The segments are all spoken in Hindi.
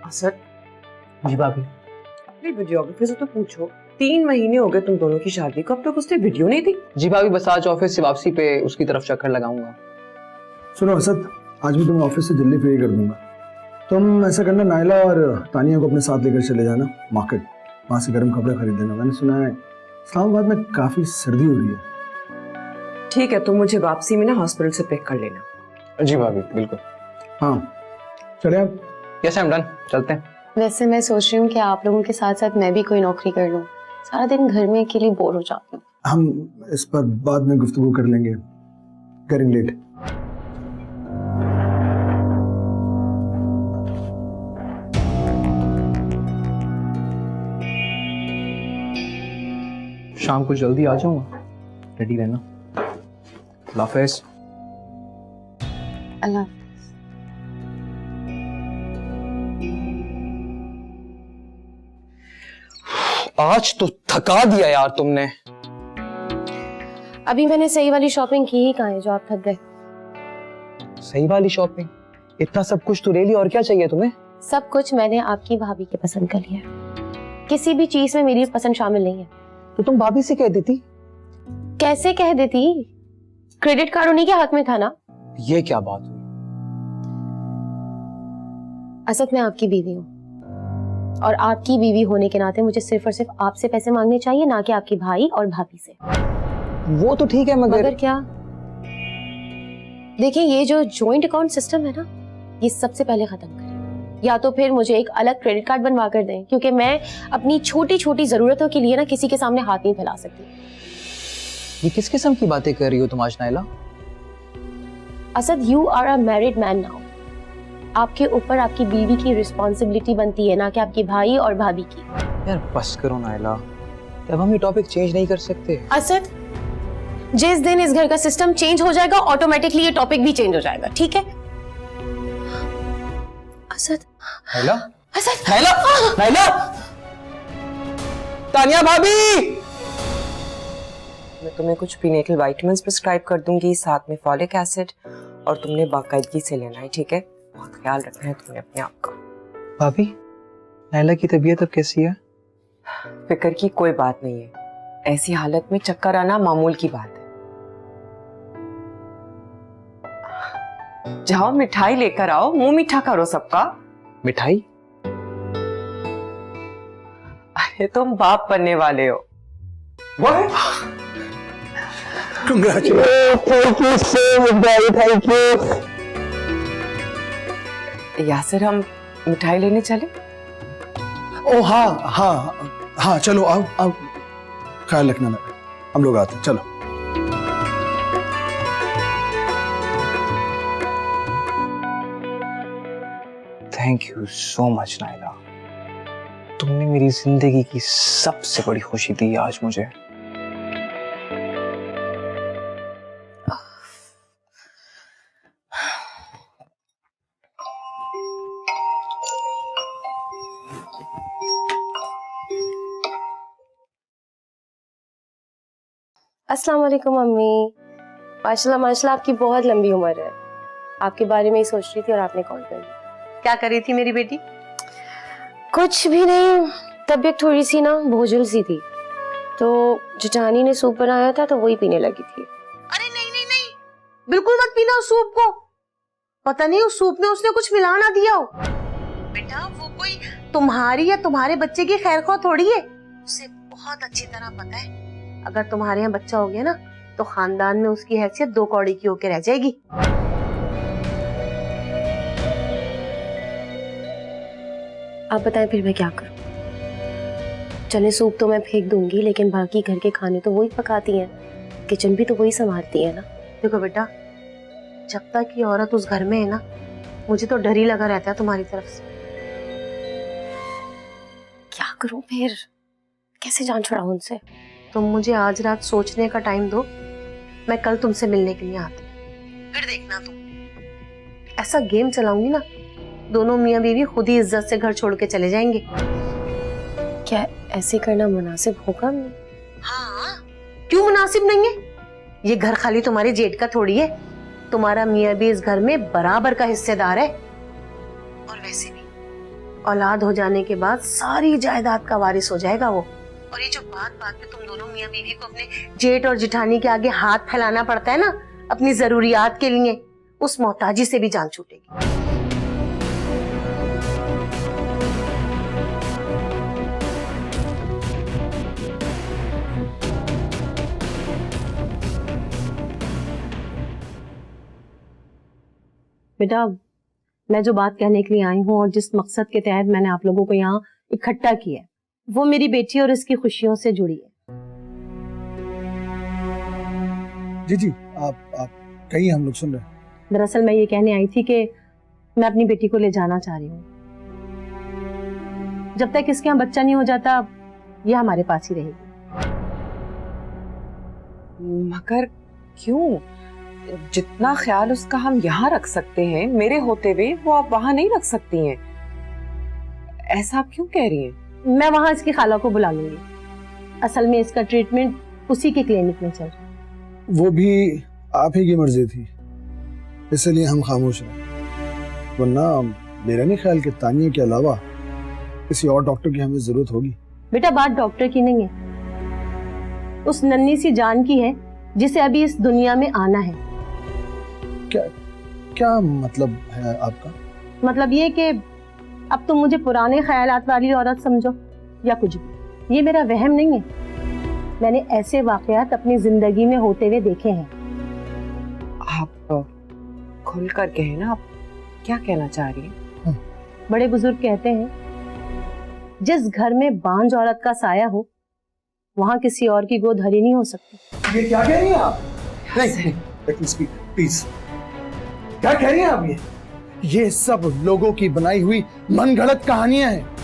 असद, जी भाभी। अपने वीडियोग्राफर से तो पूछो, 3 महीने हो गए तुम दोनों की शादी को, अब तक उसने वीडियो नहीं दी। जी भाभी, बस आज ऑफिस से वापसी पे उसकी तरफ चक्कर लगाऊंगा। सुनो असद, आज मैं तुम्हें ऑफिस से जल्दी फ्री कर दूंगा। तुम ऐसा करना, नायला और तानिया को अपने साथ लेकर चले जाना मार्केट, वहाँ से गर्म कपड़े खरीद लेना। मैंने सुना है इस्लामाबाद में काफ़ी सर्दी हो रही है। ठीक है, तुम मुझे वापसी में ना हॉस्पिटल से पिक कर लेना। जी भाभी, बिल्कुल। हाँ चले आप। यस आई एम डन, चलते हैं। वैसे मैं सोच रही हूँ कि आप लोगों के साथ साथ मैं भी कोई नौकरी कर लूँ, सारा दिन घर में अकेली बोर हो जाती हूँ। हम इस पर बाद में गुफ्तगू कर लेंगे। Getting late. शाम को जल्दी आ जाऊंगा, रेडी रहना। अल्लाह हाफिज़। अल्लाह। आज तो थका दिया यार तुमने। अभी मैंने सही वाली शॉपिंग की ही कहाँ है जो आप थक गए। सही वाली शॉपिंग? इतना सब कुछ तो ले लिया, और क्या चाहिए तुम्हें? सब कुछ मैंने आपकी भाभी के पसंद कर लिया है, किसी भी चीज में मेरी पसंद शामिल नहीं है। तो तुम भाभी से कह देती। कैसे कह देती? क्रेडिट कार्ड उन्हीं के हाथ में था ना। ये क्या बात हुई? असद, मैं आपकी बीवी हूँ और आपकी बीवी होने के नाते मुझे सिर्फ और सिर्फ आपसे पैसे मांगने चाहिए, ना कि आपकी भाई और भाभी से। वो तो ठीक है, मगर क्या? देखिए, ये जो जॉइंट अकाउंट सिस्टम है ना, ये सबसे पहले खत्म करें, या तो फिर मुझे एक अलग क्रेडिट कार्ड बनवा कर दें, क्योंकि मैं अपनी छोटी छोटी जरूरतों के लिए ना किसी के सामने हाथ नहीं फैला सकती। ये किस किस्म की बातें कर रही हो तुम आज Naila? Asad, you are a married man now. आपके ऊपर आपकी बीवी की रिस्पॉन्सिबिलिटी बनती है, ना कि आपकी भाई और भाभी की। यार बस करो नायला, अब हम ये टॉपिक चेंज नहीं कर सकते। असद, जिस दिन इस घर का सिस्टम चेंज हो जाएगा, ऑटोमेटिकली ये टॉपिक भी चेंज हो जाएगा, ठीक है? असद, नायला, असद, नायला, नायला, तानिया भाभी। मैं तुम्हें कुछ प्रीनेटल विटामिन्स प्रिस्क्राइब कर दूंगी, साथ में फॉलिक एसिड, और तुमने बाकायदगी से लेना है, ठीक है? बहुत ख्याल रखना है तुम्हें अपने आप का। भाभी, नायला की तबीयत अब कैसी है? फिक्र की कोई बात नहीं है, ऐसी हालत में चक्कर आना मामूल की बात है। जाओ मिठाई लेकर आओ, मुंह मीठा करो सबका। मिठाई? अरे तुम बाप बनने वाले हो। Congratulations. Thank you so much, भाई, thank you. यासिर, हम मिठाई लेने चले? ओ हाँ हाँ हाँ, चलो आओ आओ, ख्याल रखना, मैं हम लोग आते हैं, चलो। Thank you so much Naila, तुमने मेरी जिंदगी की सबसे बड़ी खुशी दी आज मुझे। अस्सलाम वालेकुम मम्मी। माशाल्लाह माशाल्लाह, आपकी बहुत लंबी उम्र है। आपके बारे में ही सोच रही थी और आपने कॉल कर ली। क्या कर रही थी मेरी बेटी? कुछ भी नहीं, तबीयत थोड़ी सी ना बोझल सी थी, तो जिठानी ने सूप बनाया था तो वही पीने लगी थी। अरे नहीं नहीं नहीं, बिल्कुल मत पीना उस सूप को। पता नहीं उस सूप में उसने कुछ मिला ना दिया हो। बेटा, वो कोई तुम्हारी या तुम्हारे बच्चे की खैरख्वाह थोड़ी है। उसे बहुत अच्छी तरह पता है, अगर तुम्हारे यहाँ बच्चा हो गया ना, तो खानदान में उसकी हैसियत 2 कौड़ी की होकर रह जाएगी। आप बताएं फिर मैं क्या करूं? चने सूप तो मैं फेंक दूंगी, लेकिन बाकी घर के खाने तो वही पकाती हैं, किचन भी तो वही संभालती है ना। देखो बेटा, जब तक ये औरत उस घर में है ना, मुझे तो डर ही लगा रहता है तुम्हारी तरफ से। क्या करूं फिर? कैसे जान छुड़ाऊं उनसे? तुम मुझे आज रात सोचने का टाइम दो, मैं कल तुमसे मिलने के लिए आती हूँ। फिर देखना तुम, ऐसा गेम चलाऊंगी ना, दोनों मियाँ बीवी खुद ही इज्जत से घर छोड़ के चले जाएंगे। क्या ऐसे करना मुनासिब होगा? हाँ, क्यों मुनासिब नहीं है? ये घर खाली तुम्हारे जेठ का थोड़ी है, तुम्हारा मियाँ भी इस घर में बराबर का हिस्सेदार है। और औलाद हो जाने के बाद सारी जायदाद का वारिस हो जाएगा वो। और ये जो बात बात पे तुम दोनों मियाँ बीवी को अपने जेठ और जिठानी के आगे हाथ फैलाना पड़ता है ना अपनी जरूरियात के लिए, उस मोहताजी से भी जान छूटेगी। बेटा, मैं जो बात कहने के लिए आई हूँ और जिस मकसद के तहत मैंने आप लोगों को यहाँ इकट्ठा किया है वो मेरी बेटी और इसकी खुशियों से जुड़ी है। जी जी, आप कहिए, हम लोग सुन रहे हैं। दरअसल मैं ये कहने आई थी कि मैं अपनी बेटी को ले जाना चाह रही हूँ। जब तक इसके यहाँ बच्चा नहीं हो जाता ये हमारे पास ही रहेगी। मगर क्यों? जितना ख्याल उसका हम यहाँ रख सकते हैं मेरे होते हुए वो आप वहाँ नहीं रख सकती हैं। ऐसा आप क्यों कह रही हैं? मैं वहाँ इसकी खाला को बुला लूंगी। असल में इसका ट्रीटमेंट उसी के क्लिनिक में चल रहा है। वो भी आप ही की मर्जी थी, इसलिए हम खामोश रहे, वरना मेरा नहीं ख्याल कि तानिया के अलावा किसी और डॉक्टर की हमें जरूरत होगी। बेटा, बात डॉक्टर की नहीं है, उस नन्ही सी जान की है जिसे अभी इस दुनिया में आना है। क्या मतलब है आपका? मतलब ये कि अब तुम मुझे पुराने ख्यालात वाली औरत समझो या कुछ भी, ये मेरा वहम नहीं है। मैंने ऐसे वाकयात अपनी जिंदगी में होते हुए देखे हैं। आप खुल कर कहें ना, आप क्या कहना चाह रही हैं? बड़े बुजुर्ग कहते हैं जिस घर में बांझ औरत का साया हो वहां किसी और की गोद हरी नहीं हो सकती। ये क्या कह रही हैं आप? नहीं, लेट मी स्पीक प्लीज। क्या कह रही हैं आप? ये सब लोगों की बनाई हुई मनगढ़ंत कहानियां हैं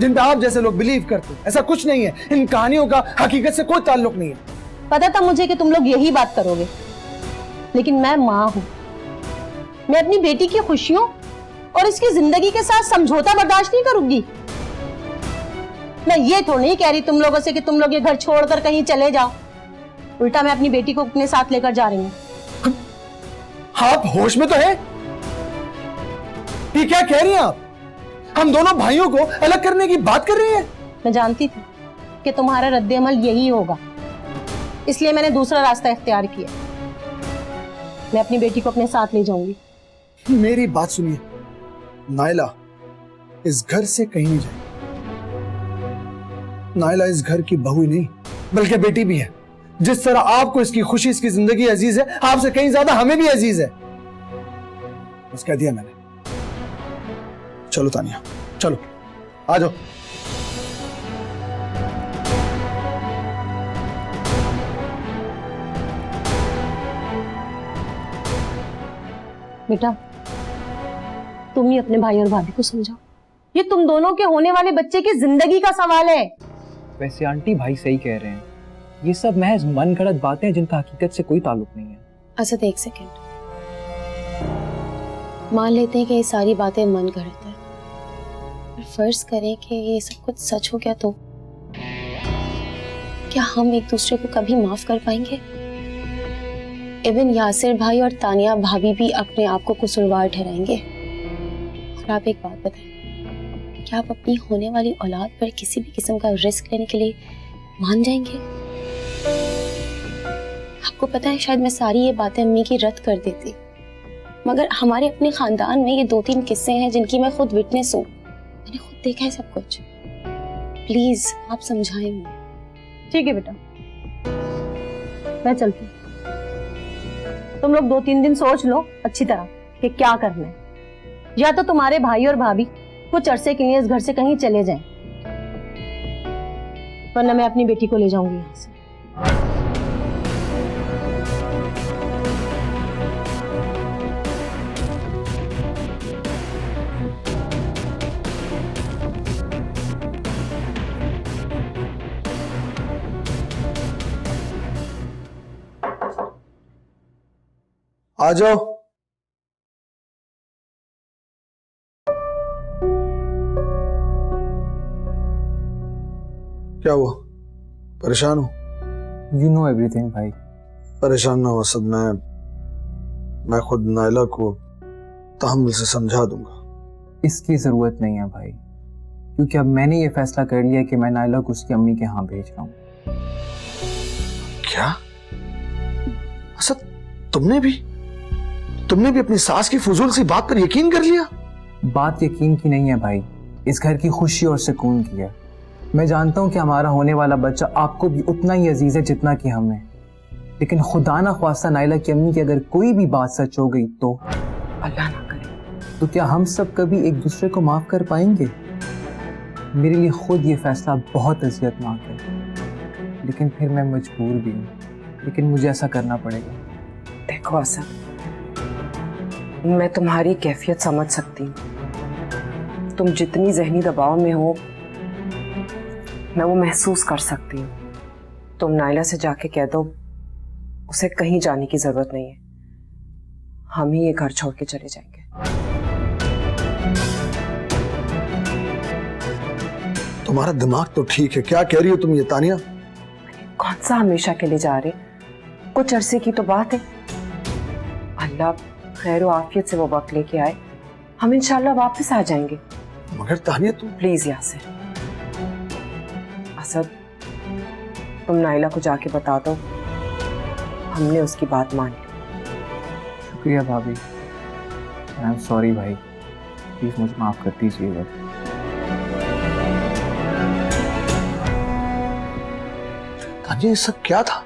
जिन पे आप जैसे लोग बिलीव करते हैं। ऐसा कुछ नहीं है, इन कहानियों का हकीकत से कोई ताल्लुक नहीं है। पता था मुझे कि तुम लोग यही बात करोगे, लेकिन मैं माँ हूं। मैं अपनी बेटी की खुशियों और इसकी जिंदगी के साथ समझौता बर्दाश्त नहीं करूंगी। मैं ये थोड़ी नहीं कह रही तुम लोगों से कि तुम लोग ये घर छोड़कर कहीं चले जाओ, उल्टा मैं अपनी बेटी को अपने साथ लेकर जा रही हूँ। आप होश में तो है? ये क्या कह रही हैं आप? हम दोनों भाइयों को अलग करने की बात कर रही हैं? मैं जानती थी कि तुम्हारा रद्द-ए-अमल यही होगा, इसलिए मैंने दूसरा रास्ता इख्तियार किया। मैं अपनी बेटी को अपने साथ ले जाऊंगी। मेरी बात सुनिए, नायला इस घर से कहीं नहीं जाएगी। नायला इस घर की बहू ही नहीं बल्कि बेटी भी है। जिस तरह आपको इसकी खुशी, इसकी जिंदगी अजीज है, आपसे कहीं ज्यादा हमें भी अजीज है। बस कह दिया मैंने। चलो तानिया, चलो आ जाओ। बेटा, तुम ही अपने भाई और भाभी को समझाओ। ये तुम दोनों के होने वाले बच्चे की जिंदगी का सवाल है। वैसे आंटी भाई सही कह रहे हैं, ये सब महज मनगढ़ंत बातें हैं जिनका हकीकत से कोई ताल्लुक नहीं है। असद, एक सेकेंड, मान लेते हैं कि ये सारी बातें मन गढ़ंत है, पर फर्ज करें कि ये सब कुछ सच हो गया तो क्या हम एक दूसरे को कभी माफ कर पाएंगे? इवन यासिर भाई और तानिया भाभी भी अपने आप को कसूरवार ठहराएंगे। और आप एक बात बताएं, क्या आप अपनी होने वाली औलाद पर किसी भी किस्म का रिस्क लेने के लिए मान जाएंगे? आपको पता है, शायद मैं सारी ये बातें अम्मी की रद्द कर देती, मगर हमारे अपने खानदान में ये 2-3 किस्से हैं जिनकी मैं खुद विटनेस हूँ। मैंने खुद देखा है सब कुछ। प्लीज आप समझाएं मुझे। ठीक है बेटा, मैं चलती हूँ। तुम लोग 2-3 दिन सोच लो अच्छी तरह कि क्या करना है। या तो तुम्हारे भाई और भाभी कुछ अरसे के लिए इस घर से कहीं चले जाएं, वरना मैं अपनी बेटी को ले जाऊंगी यहाँ से। आ जाओ। क्या हुआ, परेशान हो? यू नो एवरीथिंग भाई। परेशान ना हो असद, मैं खुद नायला को तहम्मुल से समझा दूंगा। इसकी जरूरत नहीं है भाई। क्योंकि अब मैंने ये फैसला कर लिया कि मैं नायला को उसकी अम्मी के यहाँ भेज रहा हूँ। क्या असद, तुमने भी अपनी सास की फजूल सी बात पर यकीन कर लिया? बात यकीन की नहीं है भाई, इस घर की खुशी और सुकून की है। मैं जानता हूँ कि हमारा होने वाला बच्चा आपको भी उतना ही अजीज है जितना कि हमें, लेकिन खुदा ना ख्वास्ता नायला की अम्मी की अगर कोई भी बात सच हो गई तो अल्लाह ना करे। तो क्या हम सब कभी एक दूसरे को माफ कर पाएंगे? मेरे लिए खुद ये फैसला बहुत अजियतनाक है, लेकिन फिर मैं मजबूर भी हूँ, लेकिन मुझे ऐसा करना पड़ेगा। देखो असद, मैं तुम्हारी कैफियत समझ सकती हूँ। तुम जितनी जहनी दबाव में हो मैं वो महसूस कर सकती हूँ। तुम नायला से जाके कह दो उसे कहीं जाने की जरूरत नहीं है, हम ही ये घर छोड़ के चले जाएंगे। तुम्हारा दिमाग तो ठीक है, क्या कह रही हो तुम ये तानिया? कौन सा हमेशा के लिए जा रहे, कुछ अरसे की तो बात है। अल्लाह खैर व आफियत से वो वक्त लेके आए, हम इंशाल्लाह वापस आ जाएंगे। मगर तानिया तुम प्लीज यासिर, असद तुम नायला को जाके बता दो हमने उसकी बात मान ली। शुक्रिया भाभी, आई एम सॉरी भाई, प्लीज मुझे माफ कर दीजिएगा। तानिया ये सब क्या था?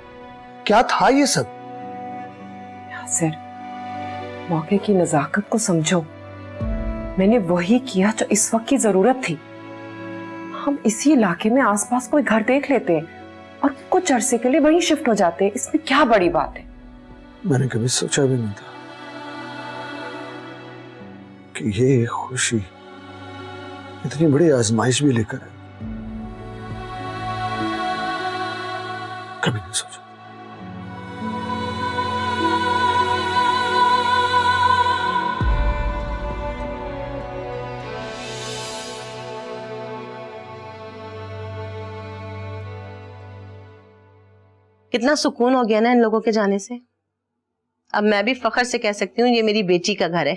क्या था ये सब? यासिर, मौके की नजाकत को समझो। मैंने वही किया जो इस वक्त की जरूरत थी। हम इसी इलाके में आसपास कोई घर देख लेते हैं और कुछ अरसे के लिए वहीं शिफ्ट हो जाते हैं, इसमें क्या बड़ी बात है? मैंने कभी सोचा भी नहीं था कि ये खुशी इतनी बड़ी आजमाइश भी लेकर है। कभी नहीं सोचा। कितना सुकून हो गया ना इन लोगों के जाने से। अब मैं भी फख्र से कह सकती हूँ ये मेरी बेटी का घर है।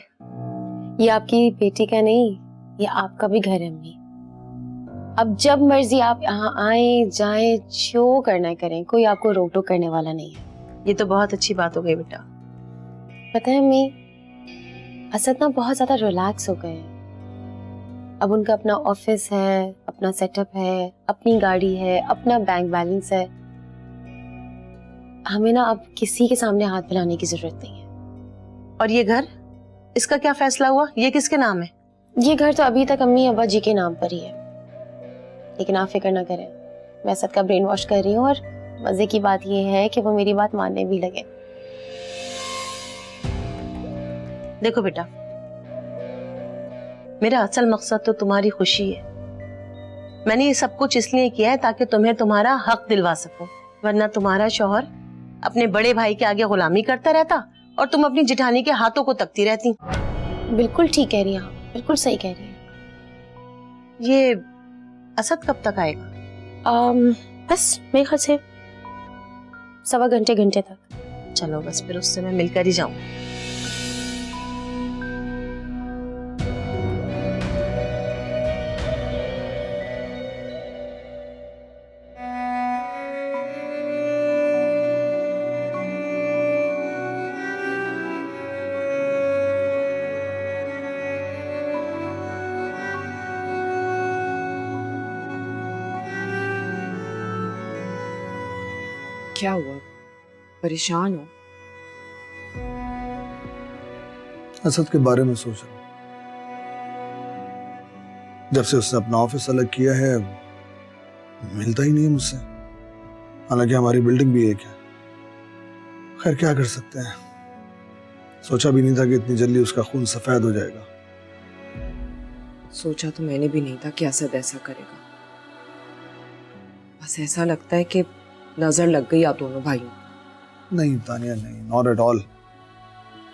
ये आपकी बेटी का नहीं, ये आपका भी घर है अम्मी। अब जब मर्जी आप यहाँ आए जाए, जो करना करें, कोई आपको रोक टोक करने वाला नहीं है। ये तो बहुत अच्छी बात हो गई बेटा। पता है अम्मी, असद ना बहुत ज्यादा रिलैक्स हो गए हैं। अब उनका अपना ऑफिस है, अपना सेटअप है, अपनी गाड़ी है, अपना बैंक बैलेंस है। हमें ना अब किसी के सामने हाथ फैलाने की जरूरत नहीं है। और ये घर, इसका क्या फैसला हुआ? ये किसके नाम है? ये घर तो अभी तक अम्मी अब्बा जी के नाम पर ही है, लेकिन आप फिक्र ना करें, मैं असद का ब्रेन वॉश कर रही हूँ। और मजे की बात ये है कि वो मेरी बात मानने भी लगे। देखो बेटा, मेरा असल मकसद तो तुम्हारी खुशी है। मैंने ये सब कुछ इसलिए किया है ताकि तुम्हें तुम्हारा हक दिलवा सकूं, वरना तुम्हारा शौहर अपने बड़े भाई के आगे गुलामी करता रहता और तुम अपनी जिठानी के हाथों को तकती रहती। बिल्कुल ठीक कह रही हैं आप, बिल्कुल सही कह रही हैं। ये असद कब तक आएगा? बस मेरे ख्याल से 1.25 घंटे तक। चलो बस, फिर उससे मैं मिलकर ही जाऊं। क्या हुआ, परेशान हो? असद के बारे में सोच रहा हूं। जब से उसने अपना ऑफिस अलग किया है मिलता ही नहीं है मुझसे, हालांकि हमारी बिल्डिंग भी एक है। खैर क्या कर सकते हैं, सोचा भी नहीं था कि इतनी जल्दी उसका खून सफेद हो जाएगा। सोचा तो मैंने भी नहीं था कि असद ऐसा करेगा। बस ऐसा लगता है कि नजर लग गई आप दोनों भाइयों। नहीं तानिया नहीं, नॉट एट ऑल।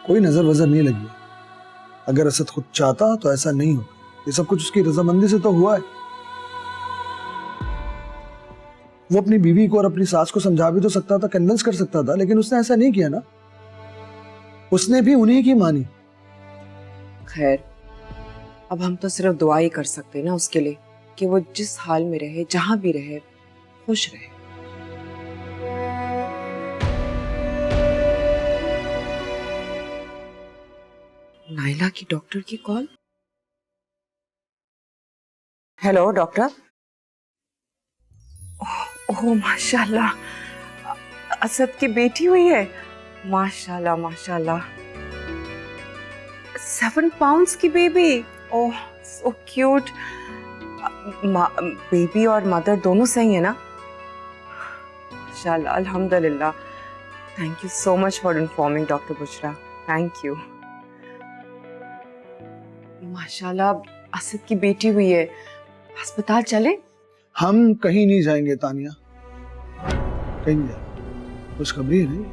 कोई नजर वजर नहीं लगी। अगर असद खुद चाहता तो ऐसा नहीं होता। ये सब कुछ उसकी रजामंदी से तो हुआ है। वो अपनी बीवी को और अपनी सास को समझा भी तो सकता था, कन्विंस कर सकता था, लेकिन उसने ऐसा नहीं किया ना। उसने भी उन्हीं की मानी। खैर अब हम तो सिर्फ दुआ ही कर सकते हैं ना उसके लिए कि वो जिस हाल में रहे, जहां भी रहे, खुश रहे। नाइला की डॉक्टर की कॉल। Hello doctor. ओह माशाल्लाह, असद की बेटी हुई है। माशाल्लाह माशाल्लाह। 7 पाउंड्स की बेबी। ओह सो क्यूट। बेबी और मदर दोनों सही है ना? माशाल्लाह अल्हम्दुलिल्लाह। Thank you so much for informing doctor Bushra. Thank you. माशाल्लाह असद की बेटी हुई है। अस्पताल चले? हम कहीं नहीं जाएंगे तानिया, कहीं नहीं जाएंगे। खुशखबरी है नहीं,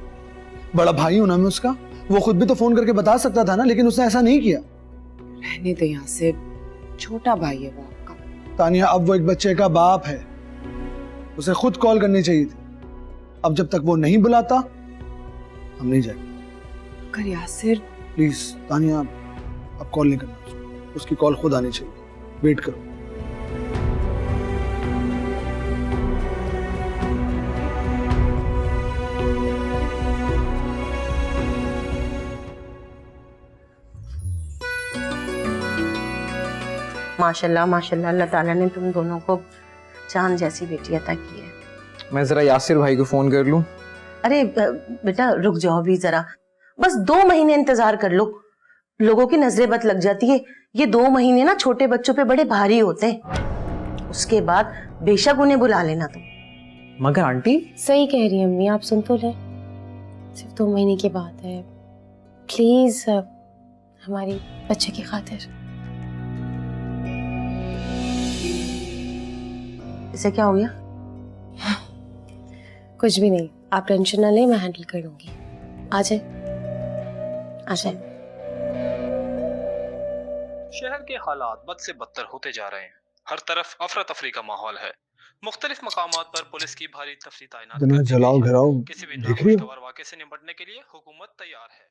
बड़ा भाई हूं ना मैं उसका, वो खुद भी तो फोन करके बता सकता था ना, लेकिन उसने ऐसा नहीं किया। रहने दे यहाँ से, छोटा भाई है वो आपका। तानिया अब वो एक बच्चे का बाप है, उसे खुद कॉल करनी चाहिए थी। अब जब तक वो नहीं बुलाता हम नहीं जाएंगे। कर यासिर। प्लीज तानिया अब कॉल नहीं करना, उसकी कॉल खुद आनी चाहिए। वेट करो। माशाल्लाह माशाल्लाह, अल्लाह ताला ने तुम दोनों को चांद जैसी बेटी अता की है। मैं जरा यासिर भाई को फोन कर लूं। अरे बेटा रुक जाओ भी जरा, बस 2 महीने इंतजार कर लो। लोगों की नजरें बद लग जाती है। ये 2 महीने ना छोटे बच्चों पे बड़े भारी होते हैं। उसके बाद बेशक उन्हें बुला लेना तुम। मगर आंटी, सही कह रही है अम्मी, आप सुन तो ले। सिर्फ 2 महीने की बात है, प्लीज हमारी बच्चे की खातिर। इसे क्या हो गया? कुछ भी नहीं, आप टेंशन ना लें, मैं हैंडल कर लूंगी। आ जाए, आ जाए। शहर के हालात बद से बदतर होते जा रहे हैं। हर तरफ अफरा तफरी का माहौल है। मुख्तलिफ मकामात पर पुलिस की भारी तफरी तैनात इतना जलाओ घराओ किसी भी देख रही हो? नाखुशगवार वाक़े से निपटने के लिए हुकूमत तैयार है।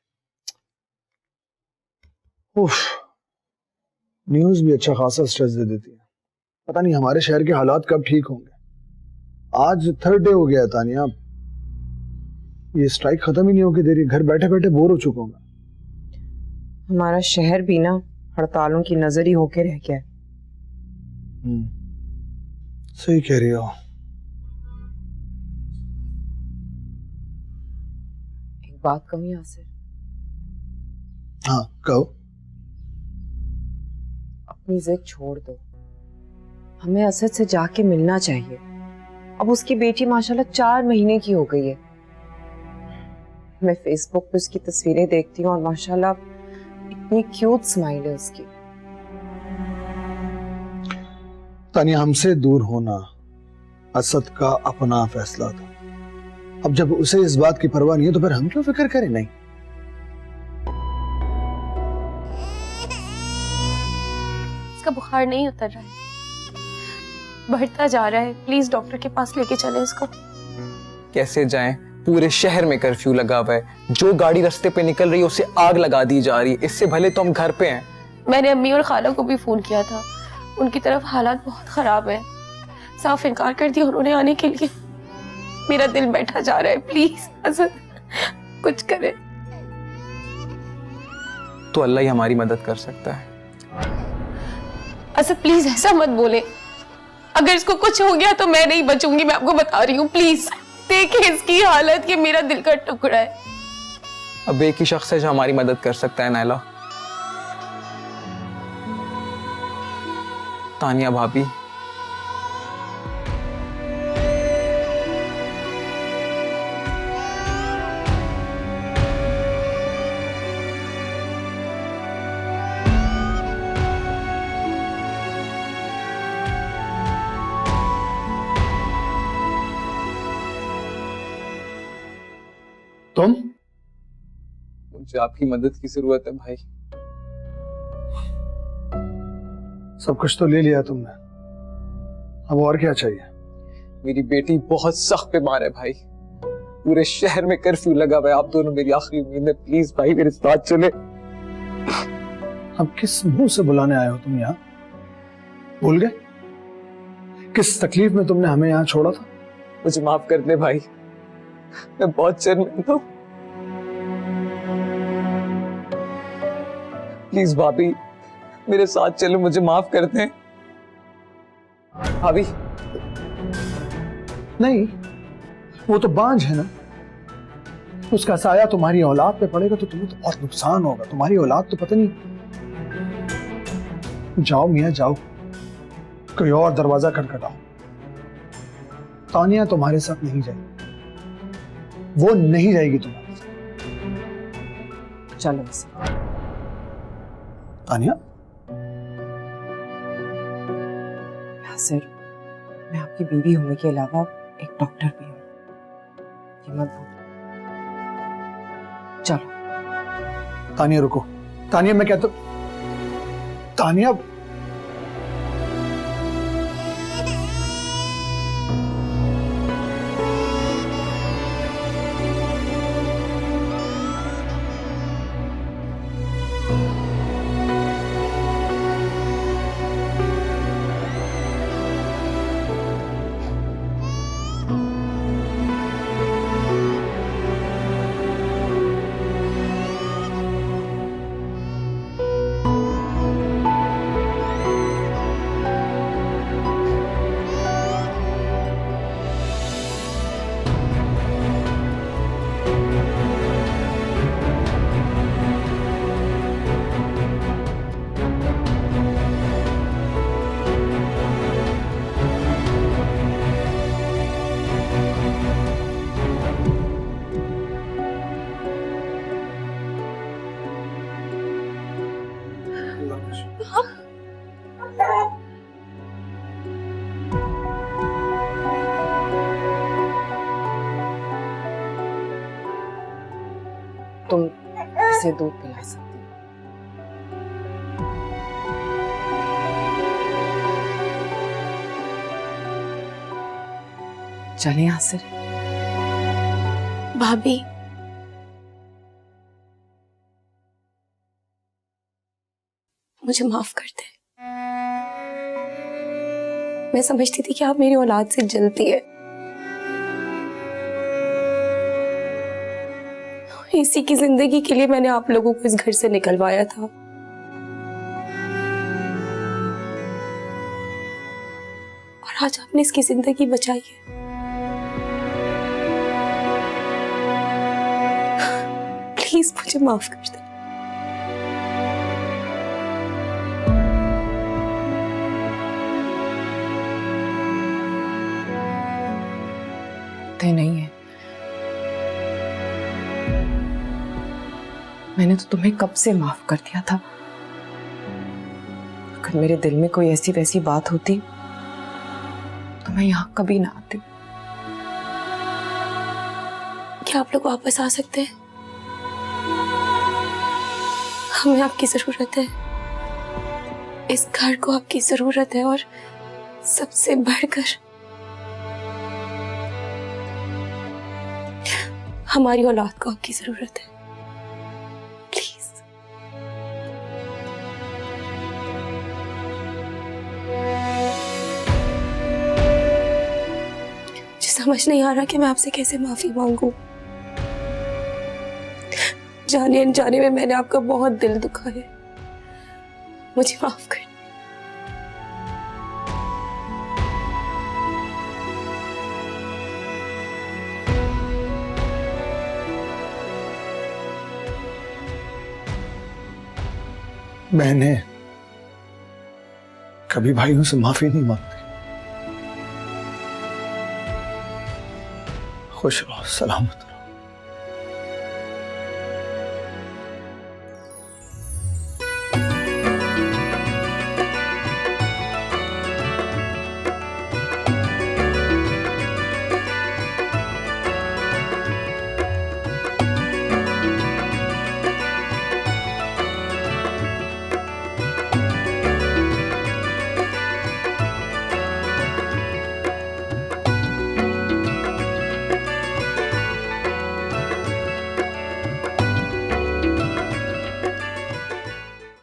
उफ, न्यूज़ भी अच्छा खासा स्ट्रेस दे देती है। पता नहीं हमारे शहर के हालात कब ठीक होंगे। आज 3rd डे हो गया तानिया, ये स्ट्राइक खत्म ही नहीं होके दे रही। घर बैठे बैठे बोर हो चुका हूं मैं। हमारा शहर भी ना हड़तालों की नजर ही होके रह गया है। सही कह रही हो। एक बात कहूँ यासिर, हाँ कहो। अपनी जिद छोड़ दो, हमें असद से जाके मिलना चाहिए। अब उसकी बेटी माशाल्लाह 4 महीने की हो गई है। मैं फेसबुक पे उसकी तस्वीरें देखती हूँ और माशाल्लाह इतनी क्यूट स्माइल है उसकी। तानिया हमसे दूर होना असद का अपना फैसला था। अब जब उसे इस बात की परवाह नहीं है तो फिर हम क्यों फिक्र करें? नहीं, इसका बुखार नहीं उतर रहा है, बढ़ता जा रहा है। प्लीज डॉक्टर के पास लेके चले इसको। कैसे जाएं? पूरे शहर में कर्फ्यू लगा हुआ है। जो गाड़ी रास्ते पे निकल रही है उसे आग लगा दी जा रही है। इससे भले तो हम घर पे हैं। मैंने अम्मी और खाला को भी फोन किया था, उनकी तरफ हालात बहुत खराब है। साफ इनकार कर दिया उन्होंने आने के लिए। मेरा दिल बैठा जा रहा है, प्लीज असद कुछ करे। तो अल्लाह ही हमारी मदद कर सकता है। असद प्लीज ऐसा मत बोले, अगर इसको कुछ हो गया तो मैं नहीं बचूंगी, मैं आपको बता रही हूँ। प्लीज देखिए इसकी हालत, ये मेरा दिल का टुकड़ा है। अब एक ही शख्स है जो हमारी मदद कर सकता है नाइला, तानिया भाभी। तुम? मुझे आपकी मदद की जरूरत है भाई। सब कुछ तो ले लिया तुमने, अब और क्या चाहिए? मेरी बेटी बहुत सख्त बीमार है भाई। पूरे शहर में कर्फ्यू लगा हुआ है। आप दोनों मेरी आखिरी उम्मीद है। प्लीज भाई मेरे साथ चले। अब किस मुंह से बुलाने आए हो तुम यहाँ? भूल गए किस तकलीफ में तुमने हमें यहाँ छोड़ा था? मुझे माफ कर दे भाई, मैं बहुत शर्मिंदा हूं। प्लीज भाभी मेरे साथ चलो, मुझे माफ कर दें। भाभी नहीं, वो तो बांझ है ना, उसका साया तुम्हारी औलाद पे पड़ेगा तो तुम्हें तो बहुत नुकसान होगा। तुम्हारी औलाद तो पता नहीं। जाओ मियाँ जाओ, कोई और दरवाजा खटखटाओ। तानिया तुम्हारे साथ नहीं जाएगी, वो नहीं जाएगी तुम्हारे साथ। चलो इसे। तानिया, यासिर, मैं आपकी बीवी होने के अलावा एक डॉक्टर भी हूँ, ये मत भूल। चलो। तानिया रुको, तानिया मैं कहता, तानिया तुम इसे दूध पिला सकती हो। चलें यासिर। भाभी, मुझे माफ कर दे। मैं समझती थी कि आप मेरी औलाद से जलती है, इसी की जिंदगी के लिए मैंने आप लोगों को इस घर से निकलवाया था। और आज आपने इसकी जिंदगी बचाई है। प्लीज मुझे माफ कर दे। नहीं है, मैंने तो तुम्हें कब से माफ कर दिया था। अगर मेरे दिल में कोई ऐसी वैसी बात होती तो मैं यहाँ कभी ना आती। क्या आप लोग वापस आ सकते हैं? हमें आपकी जरूरत है, इस घर को आपकी जरूरत है, और सबसे बढ़कर हमारी औलाद को आपकी जरूरत है। प्लीज। मुझे समझ नहीं आ रहा कि मैं आपसे कैसे माफी मांगू। जाने अनजाने में मैंने आपका बहुत दिल दुखा है, मुझे माफ कर। बहनें कभी भाइयों से माफी नहीं मांगती। खुश रहो, सलामत।